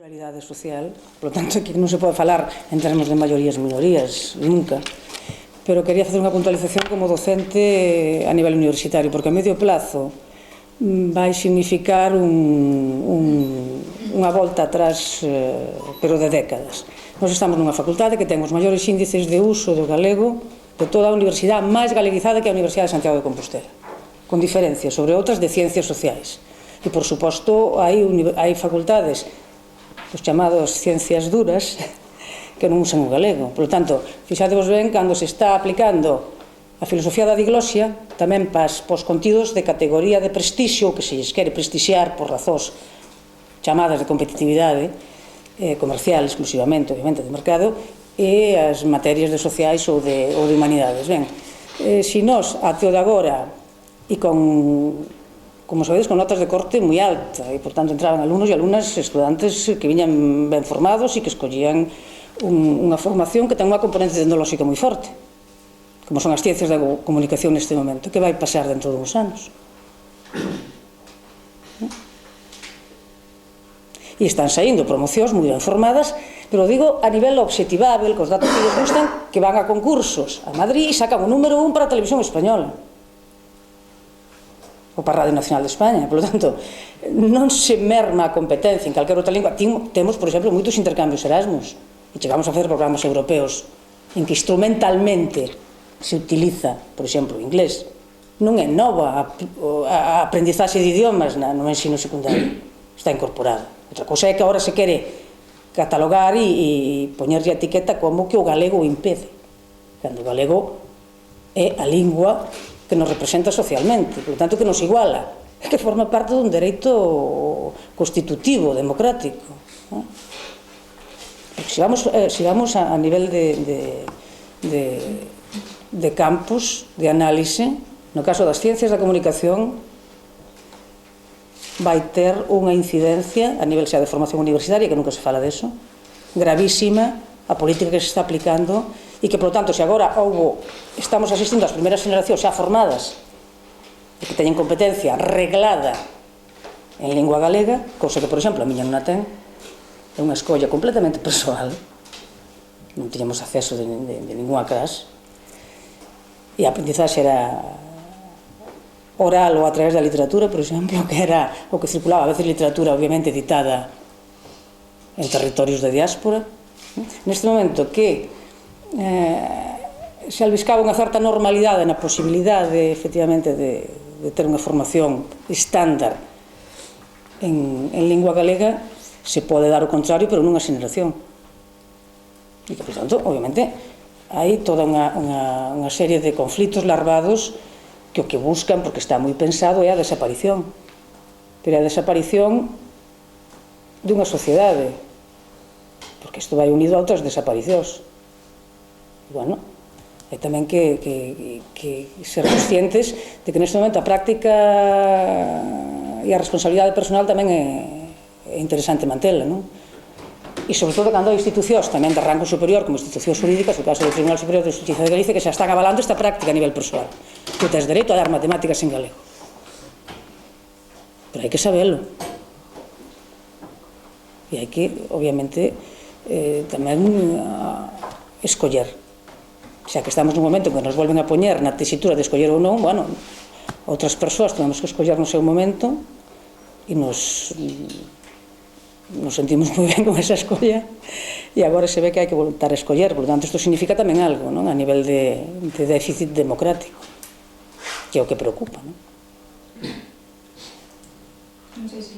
Pluralidade social, por lo tanto, aquí non se pode falar en termos de maiorías e minorías, nunca. Pero quería facer unha puntualización como docente a nivel universitario, porque a medio plazo vai significar unha volta atrás, pero de décadas. Nós estamos nunha facultade que ten os maiores índices de uso do galego de toda a universidade máis galeguizada que a Universidade de Santiago de Compostela, con diferencias sobre outras de ciencias sociais. E, por suposto, hai facultades, os chamados ciencias duras, que non usan o galego. Por lo tanto, fixadevos ben, cando se está aplicando a filosofía da diglosia, tamén pas contidos de categoría de prestixio, que se lles quere prestixiar por razóns chamadas de competitividade, comercial exclusivamente, obviamente, de mercado, e as materias de sociais ou de humanidades. Ben, se nós, até o de agora, e como sabedes, con notas de corte moi alta, e, por tanto, entraban alumnos e alumnas, estudantes que viñan ben formados e que escollían unha formación que ten unha componente tecnolóxica moi forte, como son as ciencias da comunicación neste momento. Que vai pasar dentro de uns anos? E están saindo promocións moi ben formadas, pero digo a nivel obxectivável, cos datos que lles gustan, que van a concursos a Madrid e sacan o número 1 para a televisión española ou para a Radio Nacional de España. Por lo tanto, non se merma a competencia en calquera outra lingua. Temos, por exemplo, moitos intercambios Erasmus e chegamos a facer programas europeos en que instrumentalmente se utiliza, por exemplo, o inglés. Non é nova a aprendizaxe de idiomas no ensino secundario, está incorporada. Outra cousa é que agora se quere catalogar e poñerlle a etiqueta como que o galego o impede, cando o galego é a lingua que nos representa socialmente, por lo tanto que nos iguala, que forma parte dun dereito constitutivo, democrático. Porque se vamos a nivel de campos de análise, no caso das ciencias da comunicación vai ter unha incidencia a nivel xa de formación universitaria, que nunca se fala deso, gravísima a política que se está aplicando e que, por lo tanto, se agora estamos asistindo ás primeiras generacións xa formadas e que teñen competencia reglada en lingua galega, cousa que, por exemplo, a miña non a ten, é unha escolla completamente persoal, non tiñamos acceso de ninguna clase, e a aprendizaxe era oral ou a través da literatura, por exemplo, que era o que circulaba, a veces literatura obviamente editada en territorios de diáspora. Neste momento que se albiscaba unha certa normalidade na posibilidade, efectivamente, de ter unha formación estándar en lingua galega, se pode dar o contrario, pero nunha xeneración. E que, por tanto, obviamente, hai toda unha serie de conflitos larvados que o que buscan, porque está moi pensado, é a desaparición. Pero a desaparición dunha sociedade, porque isto vai unido a outras desaparicións. Bueno, hai tamén que ser conscientes de que neste momento a práctica e a responsabilidade personal tamén é interesante mantela, non? E sobre todo cando hai institucións tamén de rango superior como institucións jurídicas, o caso do Tribunal Superior de Justicia de Galicia, que xa están avalando esta práctica a nivel persoal. Tu tens dereito a dar matemáticas en galego, pero hai que sabelo e hai que, obviamente, tamén escoller, xa que estamos nun momento en que nos volven a poñer na tesitura de escoller ou non. Bueno, outras persoas temos que escoller no seu momento e nos sentimos moi ben con esa escolla, e agora se ve que hai que voltar a escoller. Por lo tanto, isto significa tamén algo, non? A nivel de déficit democrático, que é o que preocupa, non? Non sei se